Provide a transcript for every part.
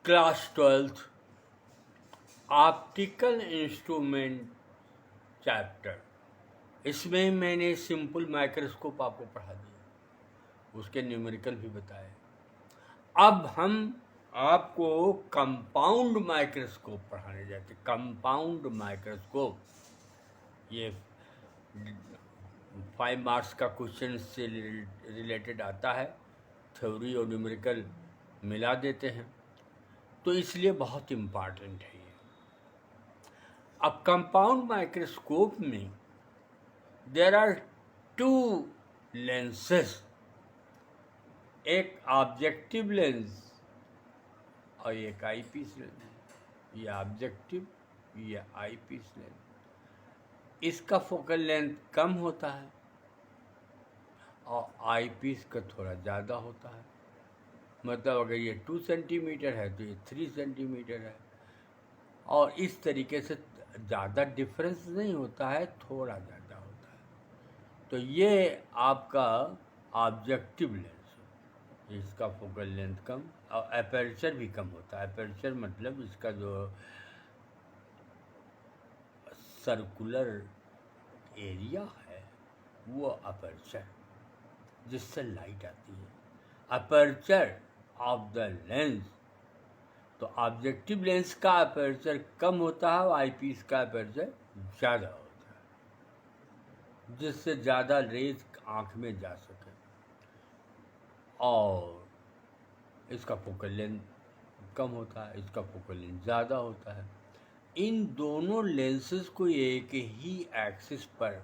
Class 12th optical instrument chapter. इसमें मैंने simple microscope आपको पढ़ा दिया, उसके न्यूमेरिकल भी बताए। अब हम आपको कंपाउंड माइक्रोस्कोप पढ़ाने जाते। कंपाउंड माइक्रोस्कोप ये 5 मार्क्स का क्वेश्चन से रिलेटेड आता है, थ्योरी और न्यूमेरिकल मिला देते हैं, तो इसलिए बहुत इम्पॉर्टेंट है ये। अब कंपाउंड माइक्रोस्कोप में देयर आर 2 लेंसेज, एक ऑब्जेक्टिव लेंस और एक आईपीस लेंस। ये ऑब्जेक्टिव, ये आईपीस लेंस। इसका फोकल लेंथ कम होता है और आईपीस का थोड़ा ज़्यादा होता है। मतलब अगर ये 2 सेंटीमीटर है तो ये 3 सेंटीमीटर है, और इस तरीके से ज़्यादा डिफरेंस नहीं होता है, थोड़ा ज़्यादा होता है। तो ये आपका ऑब्जेक्टिव लेंस है, इसका फोकल लेंथ कम और एपर्चर भी कम होता है। एपर्चर मतलब इसका जो सर्कुलर एरिया है वो अपर्चर, जिससे लाइट आती है। अपर्चर ऑफ द लेंस, तो ऑब्जेक्टिव लेंस का अपर्चर कम होता है और आईपीस का अपर्चर ज़्यादा होता है, जिससे ज़्यादा रेज आँख में जा सके, और इसका फोकल लेंथ कम होता है, इसका फोकल लेंथ ज़्यादा होता है। इन दोनों लेंसेज को एक ही एक्सिस पर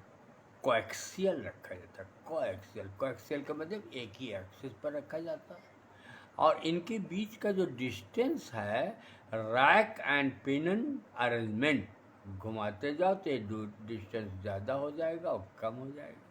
कोएक्सियल रखा जाता है। कोएक्सियल का मतलब एक ही एक्सिस पर रखा जाता है, और इनके बीच का जो डिस्टेंस है, रैक एंड पिन अरेंजमेंट, घुमाते जाओ तो डिस्टेंस ज़्यादा हो जाएगा और कम हो जाएगा।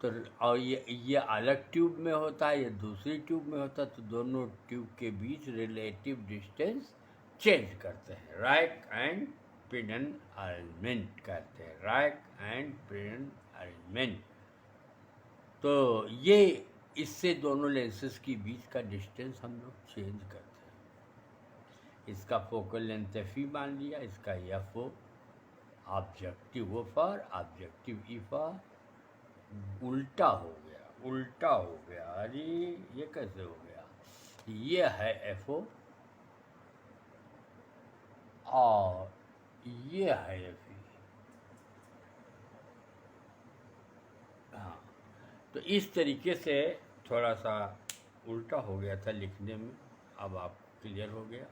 तो और ये अलग ट्यूब में होता है, ये दूसरी ट्यूब में होता है, तो दोनों ट्यूब के बीच रिलेटिव डिस्टेंस चेंज करते हैं। रैक एंड पिन अरेंजमेंट कहते हैं, रैक एंड पिन अरेंजमेंट। तो ये इससे दोनों लेंसेज के बीच का डिस्टेंस हम लोग चेंज करते हैं। इसका फोकल लेंथ एफ मान लिया, इसका F O, objective O for objective, E for उल्टा हो गया। अरे ये कैसे हो गया? ये है एफ ओ और ये है एफ ई। हाँ, तो इस तरीके से थोड़ा सा उल्टा हो गया था लिखने में, अब आप क्लियर हो गया।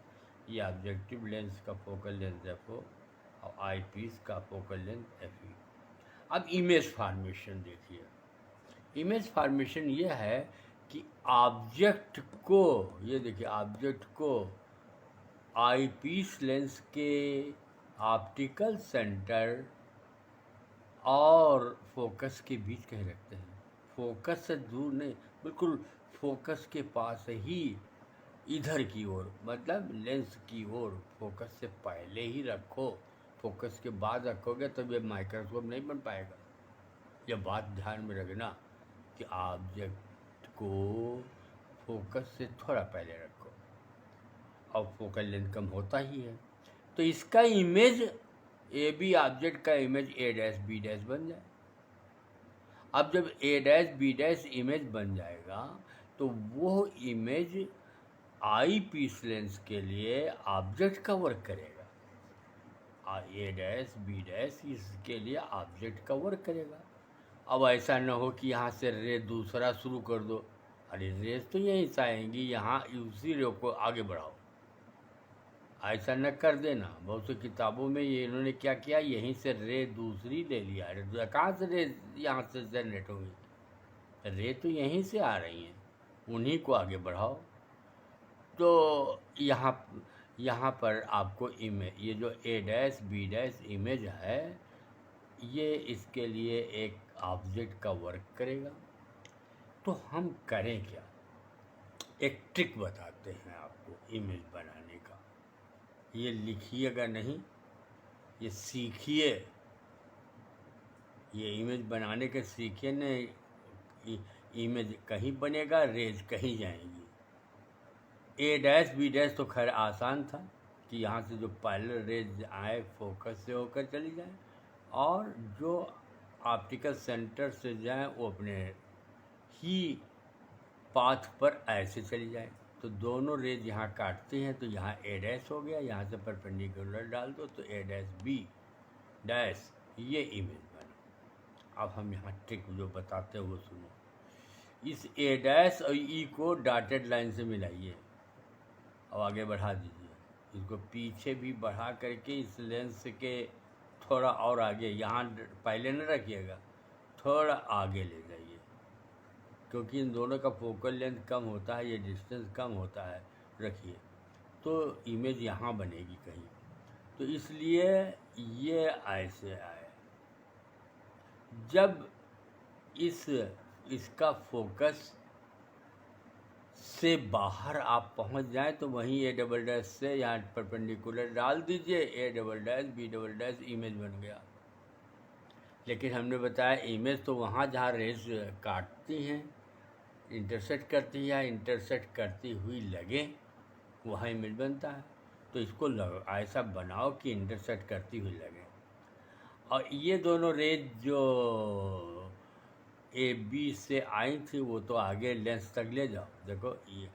ये ऑब्जेक्टिव लेंस का फोकल लेंथ एफ ओ और आई पीस का फोकल लेंथ एफ ई। अब इमेज फॉर्मेशन देखिए। इमेज फॉर्मेशन ये है कि ऑब्जेक्ट को, ये देखिए ऑब्जेक्ट को आईपीस लेंस के ऑप्टिकल सेंटर और फोकस के बीच कहीं रखते हैं। फोकस से दूर नहीं, बिल्कुल फोकस के पास ही, इधर की ओर, मतलब लेंस की ओर। फोकस से पहले ही रखो, फोकस के बाद रखोगे तो ये माइक्रोस्कोप नहीं बन पाएगा। यह बात ध्यान में रखना कि ऑब्जेक्ट को फोकस से थोड़ा पहले रखो, और फोकल लेंथ कम होता ही है, तो इसका इमेज ए बी ऑब्जेक्ट का image A dash B dash बन जाए। अब जब ए डैश बी डैश इमेज बन जाएगा तो वो इमेज आई पीस लेंस के लिए ऑब्जेक्ट का वर्क करेगा, और ए डैश बी डैश इसके लिए ऑब्जेक्ट का वर्क करेगा। अब ऐसा न हो कि यहाँ से रे दूसरा शुरू कर दो, अरे रेस तो यहीं से आएंगी, यहाँ उसी रे को आगे बढ़ाओ। ऐसा न कर देना। बहुत सी किताबों में ये इन्होंने क्या किया, यहीं से रे दूसरी ले लिया। अरे कहाँ से रे यहाँ से जनरेट होंगी? रे तो यहीं से आ रही हैं, उन्हीं को आगे बढ़ाओ। तो यहाँ पर आपको इमेज, ये जो ए डैश बी डैश इमेज है, ये इसके लिए एक ऑब्जेक्ट का वर्क करेगा। तो हम करें क्या? एक ट्रिक बताते हैं आपको इमेज बनाने का। ये लिखिएगा नहीं, ये सीखिए। ये इमेज बनाने के सीखिए नहीं, इमेज कहीं बनेगा, रेज कहीं जाएंगी। ए डैश बी डैश तो खैर आसान था कि यहाँ से जो पैरेलल रेज आए फोकस से होकर चली जाए, और जो ऑप्टिकल सेंटर से जाए वो अपने ही पाथ पर ऐसे चली जाए। तो दोनों रेज यहाँ काटती हैं, तो यहाँ ए डैश हो गया, यहाँ से परपेंडिकुलर डाल दो तो ए डैश बी डैश, ये इमेज बना। अब हम यहाँ ट्रिक जो बताते हैं वो सुनो। इस ए डैश और ई को डॉटेड लाइन से मिलाइए, अब आगे बढ़ा दीजिए। इसको पीछे भी बढ़ा करके इस लेंस के थोड़ा और आगे, यहाँ पहले न रखिएगा, थोड़ा आगे ले जाइए, क्योंकि इन दोनों का फोकल लेंथ कम होता है, ये डिस्टेंस कम होता है। रखिए तो इमेज यहाँ बनेगी कहीं, तो इसलिए ये ऐसे आए। जब इसका फोकस से बाहर आप पहुंच जाएं तो वहीं ए डबल डैश से यहाँ परपेंडिकुलर डाल दीजिए, A double dash B double dash, image बन गया। लेकिन हमने बताया इमेज तो वहाँ जहाँ रेज काटती हैं, इंटरसेक्ट करती है, इंटरसेक्ट करती हुई लगे, वहाँ इमेज बनता है। तो इसको ऐसा बनाओ कि इंटरसेक्ट करती हुई लगे। और ये दोनों रेज जो ए बी से आई थी वो तो आगे लेंस तक ले जाओ। देखो ये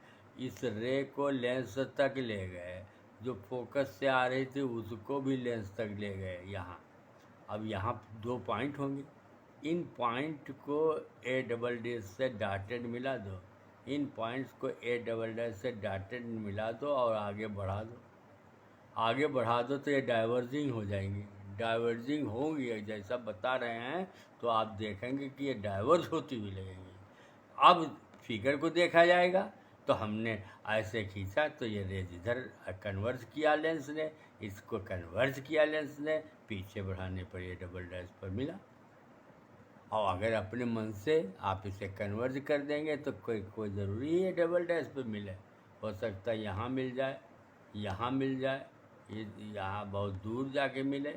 इस रे को लेंस तक ले गए, जो फोकस से आ रही थी उसको भी लेंस तक ले गए यहाँ। अब यहाँ 2 पॉइंट होंगे, इन पॉइंट को ए डबल डैश से डॉटेड मिला दो, इन पॉइंट्स को ए डबल डैश से डॉटेड मिला दो और आगे बढ़ा दो। आगे बढ़ा दो तो ये डाइवर्जिंग हो जाएंगी, डाइवर्जिंग होंगी जैसा बता रहे हैं, तो आप देखेंगे कि ये डाइवर्ज होती हुई लगेंगी। अब फिगर को देखा जाएगा तो हमने ऐसे खींचा तो ये रेज इधर कन्वर्ज किया लेंस ने, इसको कन्वर्ज किया लेंस ने, पीछे बढ़ाने पर ये डबल डैश पर मिला। और अगर अपने मन से आप इसे कन्वर्ज कर देंगे तो कोई ज़रूरी है डबल डैश पर मिले। हो सकता है यहाँ मिल जाए, यहाँ मिल जाए, यहाँ बहुत दूर जाके मिले।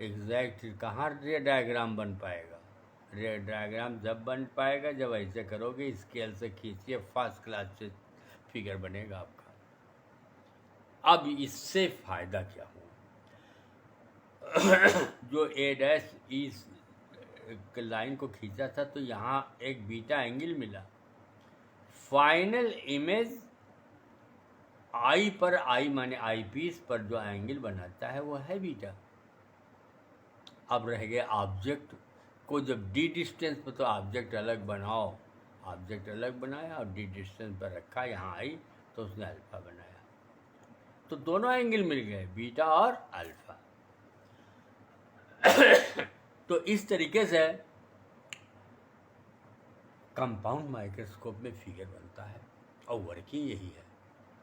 एग्जैक्ट कहाँ रे डायग्राम बन पाएगा? रे डायग्राम जब बन पाएगा जब ऐसे करोगे, स्केल से खींचिए, फर्स्ट क्लास से फिगर बनेगा आपका। अब इससे फ़ायदा क्या हुआ? जो ए डैश इस लाइन को खींचा था तो यहाँ एक बीटा एंगल मिला। फाइनल इमेज आई पर, आई माने आई पीस पर जो एंगल बनाता है वो है बीटा। अब रह गया ऑब्जेक्ट को, जब डी डिस्टेंस पर तो ऑब्जेक्ट अलग बनाओ, ऑब्जेक्ट अलग बनाया और डी डिस्टेंस पर रखा, यहाँ आई तो उसने अल्फा बनाया, तो दोनों एंगल मिल गए, बीटा और अल्फा। तो इस तरीके से कंपाउंड माइक्रोस्कोप में फिगर बनता है और वर्किंग यही है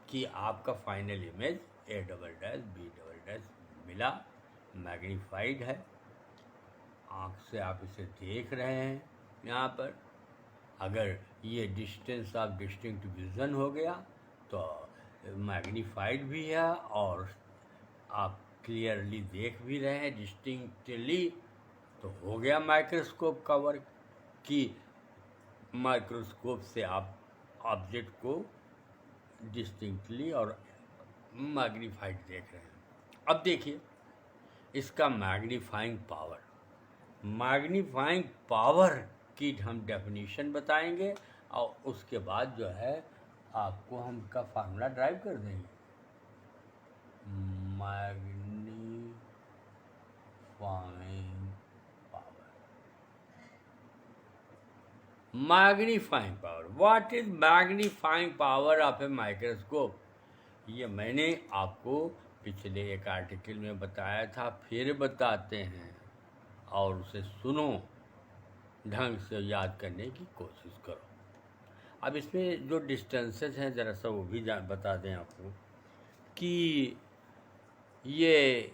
कि आपका final image A double dash B double dash मिला, मैग्नीफाइड है, आँख से आप इसे देख रहे हैं यहाँ पर। अगर ये डिस्टेंस ऑफ डिस्टिंक्ट विजन हो गया तो मैग्नीफाइड भी है और आप क्लियरली देख भी रहे हैं डिस्टिंक्टली, तो हो गया माइक्रोस्कोप का वर्क कि माइक्रोस्कोप से आप ऑब्जेक्ट को डिस्टिंक्टली और मैग्नीफाइड देख रहे हैं। अब देखिए इसका मैग्नीफाइंग पावर की हम डेफिनेशन बताएंगे और उसके बाद जो है आपको हम का फार्मूला ड्राइव कर देंगे। Magnifying power, what is magnifying power of a microscope? ये मैंने आपको पिछले एक आर्टिकल में बताया था, फिर बताते हैं और उसे सुनो, ढंग से याद करने की कोशिश करो। अब इसमें जो डिस्टेंसेस हैं ज़रा सा वो भी बता दें आपको कि ये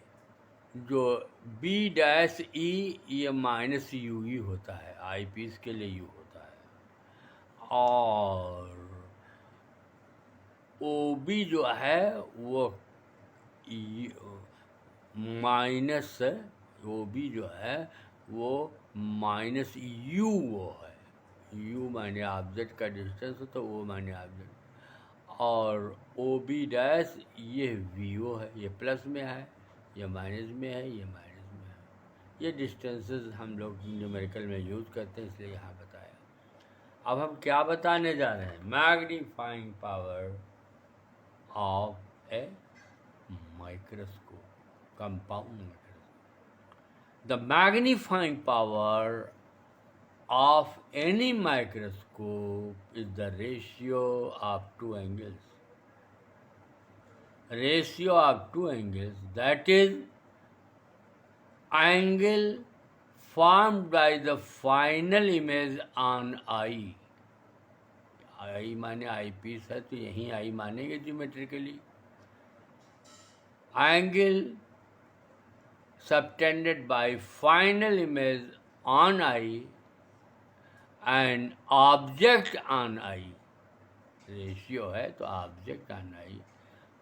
जो बी डैश ई ये माइनस यू ई होता है, आई पीस के लिए यू होता है, और ओ बी जो है वो माइनस, ओ बी जो है वो माइनस यू वो है, यू माने ऑब्जेक्ट का डिस्टेंस तो वो माने ऑब्जेक्ट, और ओ बी डैश ये वी ओ है, ये प्लस में है, ये माइनस में है, ये माइनस में है। ये डिस्टेंसेस हम लोग न्यूमेरिकल में यूज़ करते हैं, इसलिए यहाँ बताया। अब हम क्या बताने जा रहे हैं? Magnifying power of a microscope, compound microscope. The magnifying power of any microscope is the ratio of two angles. Ratio of two angles, that is, angle formed by the final image on eye. Eye माने eyepiece है, तो यहीं eye मानेंगे geometrically. Angle subtended by final image on eye and object on eye. Ratio है तो object on eye.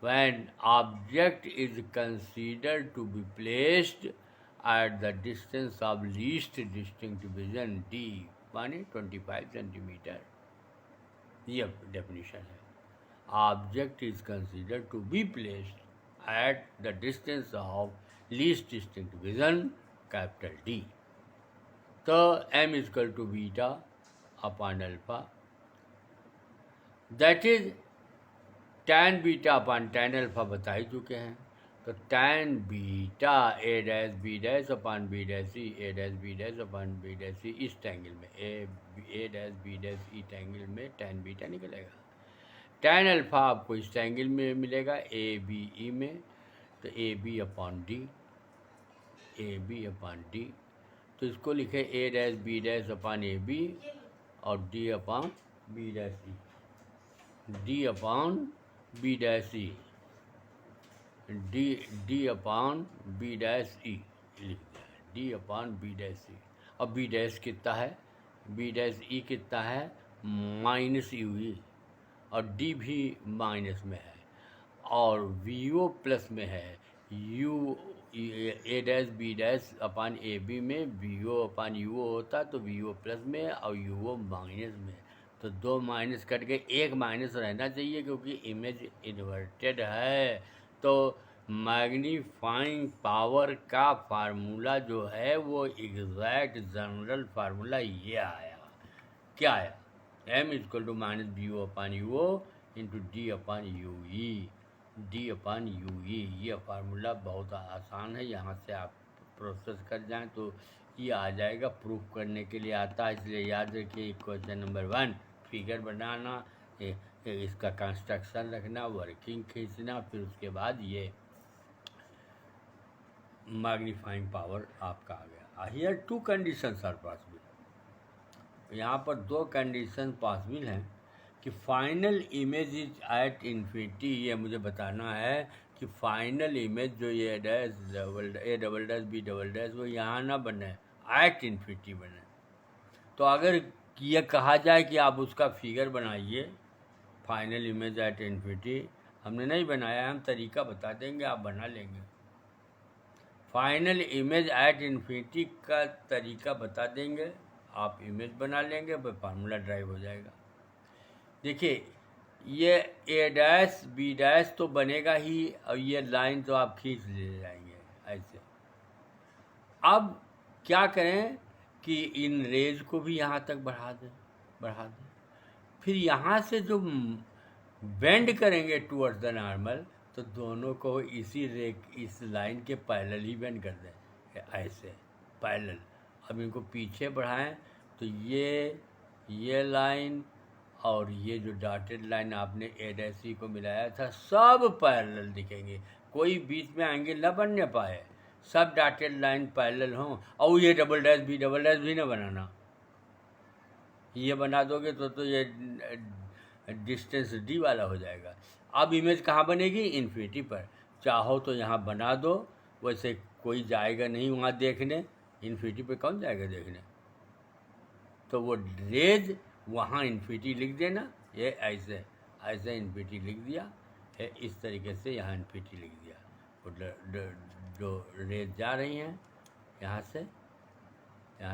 When object is considered to be placed at the distance of least distinct vision D माने 25 centimetre. ये definition है। Object is considered to be placed at the distance of least distinct vision capital D. तो m equal to beta upon alpha, that is tan beta upon tan alpha बता ही चुके हैं। तो tan beta a dash B dash upon B dash E, a dash B dash upon B dash E, इस triangle में a dash B dash E triangle में tan beta निकलेगा। tan alpha आपको इस ट्रायंगल में मिलेगा ए बी ई में, तो A B upon D, A B upon D. तो इसको लिखे A dash B dash upon A B और D upon B dash E, D upon B dash E, D upon B dash E लिख दिया, D upon B dash E. अब B dash कितना है? B dash ई कितना है? Minus you E, और D भी माइनस में है, और वी ओ प्लस में है। U A dash B dash upon A B में V O upon U O होता, तो वी ओ प्लस में और यू ओ माइनस में। तो दो माइनस कट के एक माइनस रहना चाहिए, क्योंकि इमेज इन्वर्टेड है। तो मैग्नीफाइंग पावर का फार्मूला जो है वो एग्जैक्ट जनरल फार्मूला ये आया। क्या आया? m equal to minus B O upon U O into D upon U E, D upon U E. ये फार्मूला बहुत आसान है, यहाँ से आप प्रोसेस कर जाएं तो ये आ जाएगा। प्रूफ करने के लिए आता है, इसलिए याद रखिए। क्वेश्चन नंबर 1 फिगर बनाना, इसका कंस्ट्रक्शन रखना, वर्किंग खींचना, फिर उसके बाद ये मैग्नीफाइंग पावर आपका आ गया। Here two conditions are possible. यहाँ पर दो कंडीशन पॉसिबल हैं कि final image is at infinity. ये मुझे बताना है कि फाइनल इमेज जो ये dash double A double dash B double dash वो यहाँ ना बने, एट इन्फिनिटी बने। तो अगर ये कहा जाए कि आप उसका फिगर बनाइए, फाइनल इमेज एट इन्फिनिटी, हमने नहीं बनाया, हम तरीका बता देंगे, आप बना लेंगे। फाइनल इमेज एट इन्फिनिटी का तरीका बता देंगे, आप इमेज बना लेंगे, वह फार्मूला ड्राइव हो जाएगा। देखिए, ये ए डैश बी डैश तो बनेगा ही, और ये लाइन तो आप खींच ले जाएंगे ऐसे। अब क्या करें कि इन रेज को भी यहाँ तक बढ़ा दें। फिर यहाँ से जो बेंड करेंगे टूवर्ड्स द नॉर्मल, तो दोनों को इस लाइन के पैरेलल ही बेंड कर दें, ऐसे पैरेलल। अब इनको पीछे बढ़ाएं तो ये लाइन और ये जो डॉटेड लाइन आपने ए डैश सी को मिलाया था, सब पैरेलल दिखेंगे, कोई बीच में एंगल न बनने पाए, सब डॉटेड लाइन पैरेलल हों। और ये डबल डैश भी न बनाना, ये बना दोगे तो ये डिस्टेंस डी वाला हो जाएगा। अब इमेज कहाँ बनेगी? इन्फिनिटी पर। चाहो तो यहाँ बना दो, वैसे कोई जाएगा नहीं वहाँ देखने, इन्फिनिटी पे कौन जाएगा देखने, तो वो रेज वहाँ इन्फिनिटी लिख देना। ये ऐसे इन्फिनिटी लिख दिया है, इस तरीके से यहाँ इन्फिनिटी लिख दिया। वो जो रेज जा रही हैं यहाँ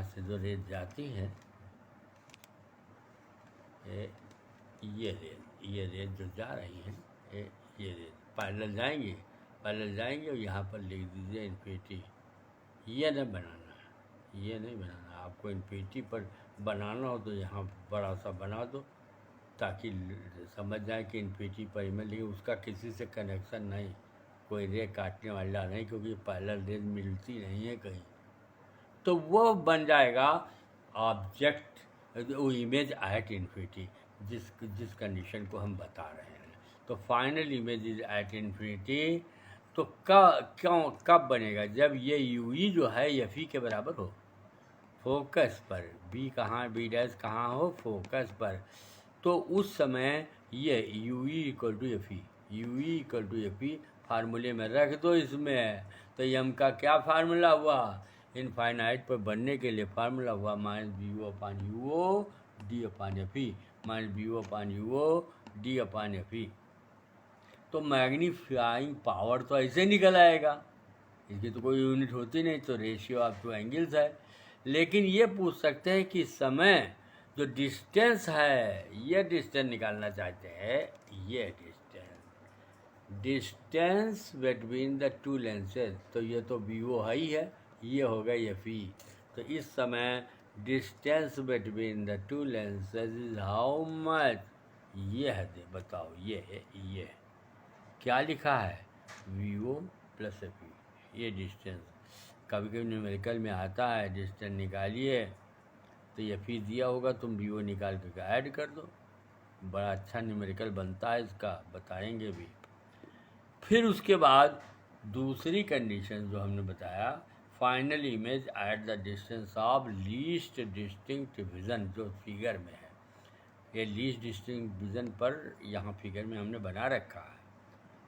से जो रेज जाती हैं, ये ये रेल जो जा रही है, ये रेल पैरेलल जाएंगे, पैरेलल जाएंगे, और यहाँ पर लिख दीजिए इन्फिनिटी। ये नहीं बनाना है, ये नहीं बनाना। आपको इन्फिनिटी पर बनाना हो तो यहाँ बड़ा सा बना दो, ताकि समझ जाए कि इन्फिनिटी पर ईमेल, लेकिन उसका किसी से कनेक्शन नहीं, कोई रे काटने वाला नहीं, क्योंकि पैरेलल रेल मिलती नहीं है कहीं। तो वो बन जाएगा ऑब्जेक्ट, वो इमेज एट इन्फिनिटी, जिस कंडीशन को हम बता रहे हैं। तो final image is at infinity. तो कब बनेगा? जब ये यू ई जो है एफ ई के बराबर हो, फोकस पर, बी कहाँ, बी डैश कहाँ हो, फोकस पर। तो उस समय ये U E equal to F E, U E equal to F E फार्मूले में रख दो इसमें। तो यम का क्या फार्मूला हुआ? इनफाइनाइट पर बनने के लिए फार्मूला हुआ minus B O upon U O D upon F E, minus B O upon U O D upon F E. तो मैग्नीफाइंग पावर तो ऐसे निकल आएगा, इसकी तो कोई यूनिट होती नहीं, तो रेशियो ऑफ टू एंगल्स है। लेकिन ये पूछ सकते हैं कि समय जो डिस्टेंस है, ये डिस्टेंस निकालना चाहते हैं, ये distance between the two lenses. तो ये तो बी ओ है ही है, ये होगा एफ ई। तो इस समय distance between the two lenses is how much? ये है, दे बताओ, ये है, ये है। क्या लिखा है? V O plus F E, ये डिस्टेंस। कभी कभी न्यूमेरिकल में आता है डिस्टेंस निकालिए, तो एफ ई दिया होगा, तुम वी ओ निकाल करके ऐड कर दो। बड़ा अच्छा न्यूमेरिकल बनता है इसका, बताएंगे भी। फिर उसके बाद दूसरी कंडीशन जो हमने बताया, final image at the distance of least distinct vision, जो फिगर में है। ये लीस्ट डिस्टिंक्ट विजन पर यहाँ फिगर में हमने बना रखा है।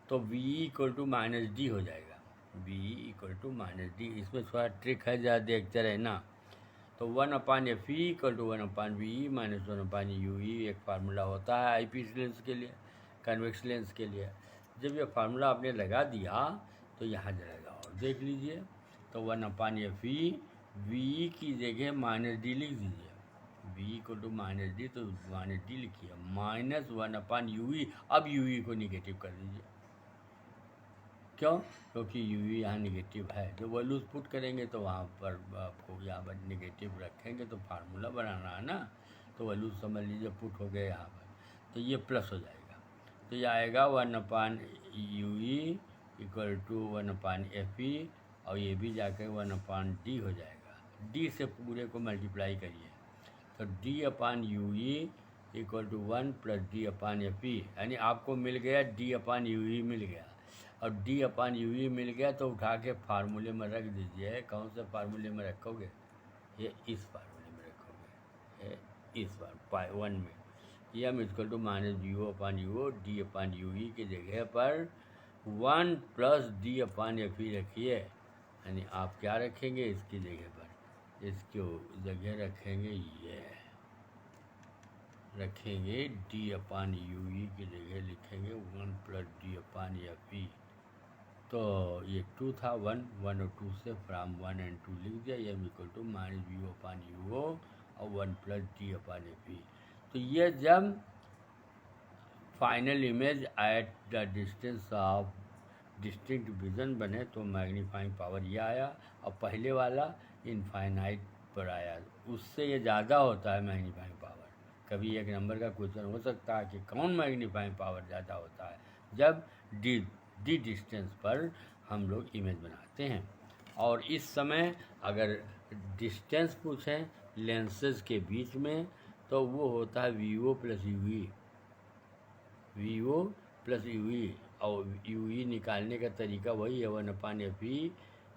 तो v equal to minus D हो जाएगा, v equal to minus D. इसमें थोड़ा ट्रिक है, ज़्यादा देखते रहना। तो 1 upon F E equal to 1 upon V E minus 1 upon U E एक फार्मूला होता है आई पीस लेंस के लिए, कन्वेक्स लेंस के लिए। जब ये फार्मूला आपने लगा दिया तो यहाँ जाएगा, और देख लीजिए। तो 1 अपान एफ ई, वी ई की जगह माइनस डी लिख दीजिए, V equal to minus D, तो माइनस डी लिखिए, माइनस 1 अपान यू ई। अब यू ई को निगेटिव कर दीजिए, क्यों? क्योंकि यू ई यहाँ निगेटिव है। जो वैल्यूज पुट करेंगे तो वहाँ पर आपको यहाँ पर निगेटिव रखेंगे, तो फार्मूला बनाना है ना। तो वैल्यूज समझ लीजिए पुट हो गए यहाँ पर, तो ये प्लस हो जाएगा। तो ये आएगा 1 upon U E equal to 1 upon F E, और ये भी जाकर 1 अपान डी हो जाएगा। डी से पूरे को मल्टीप्लाई करिए, तो D upon U E equal to 1 plus D upon F E, यानी आपको मिल गया डी अपान यू ई मिल गया। और डी अपान यू ई मिल गया तो उठा के फार्मूले में रख दीजिए। कौन से फार्मूले में रखोगे? ये इस फार्मूले में रखोगे, ये इस बार 1 में। M equal to minus B O upon U O D upon U E की जगह पर 1 plus D upon F E रखिए, यानी आप क्या रखेंगे इसकी जगह पर? इसको जगह रखेंगे, ये रखेंगे डी अपान यू ई की जगह लिखेंगे 1 plus D upon F E. तो ये 2 था, 1 और 2 से फ्राम 1 एंड 2 लिख दिया। M equal to minus B O upon U O और 1 plus D upon F E. तो ये जब final image at the distance of distinct vision बने तो मैग्नीफाइंग पावर ये आया, और पहले वाला इनफाइनाइट पर आया। उससे ये ज़्यादा होता है मैग्नीफाइंग पावर। कभी एक नंबर का क्वेश्चन हो सकता है कि कौन मैग्नीफाइंग पावर ज़्यादा होता है? जब डी डिस्टेंस पर हम लोग इमेज बनाते हैं। और इस समय अगर डिस्टेंस पूछें लेंसेज के बीच में, तो वो होता है V O plus U E, V O plus U E. और यू ई निकालने का तरीका वही है, 1 upon F E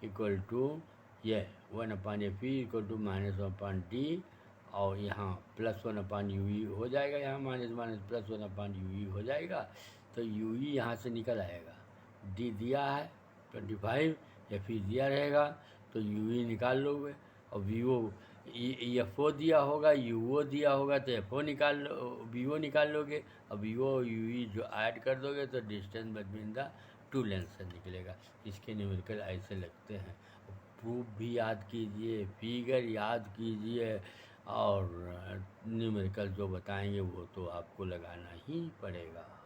equal to ये 1 upon F E equal to minus 1 upon D, और यहाँ प्लस 1 अपान यू ई हो जाएगा, यहाँ minus minus plus 1 upon U ई हो जाएगा। तो यू ई यहाँ से निकल आएगा, डी दिया है 25, एफ ई दिया रहेगा, तो यू ई निकाल लोगे। और वी ओ एफ ओ दिया होगा, यू ओ दिया होगा, तो एफ ओ निकाल लो, वी ओ निकाल लोगे। और वी ओ यू ई जो ऐड कर दोगे तो distance between the two lenses निकलेगा। इसके न्यूमेरिकल ऐसे लगते हैं। प्रूफ भी याद कीजिए, फिगर याद कीजिए, और न्यूमेरिकल जो बताएंगे वो तो आपको लगाना ही पड़ेगा।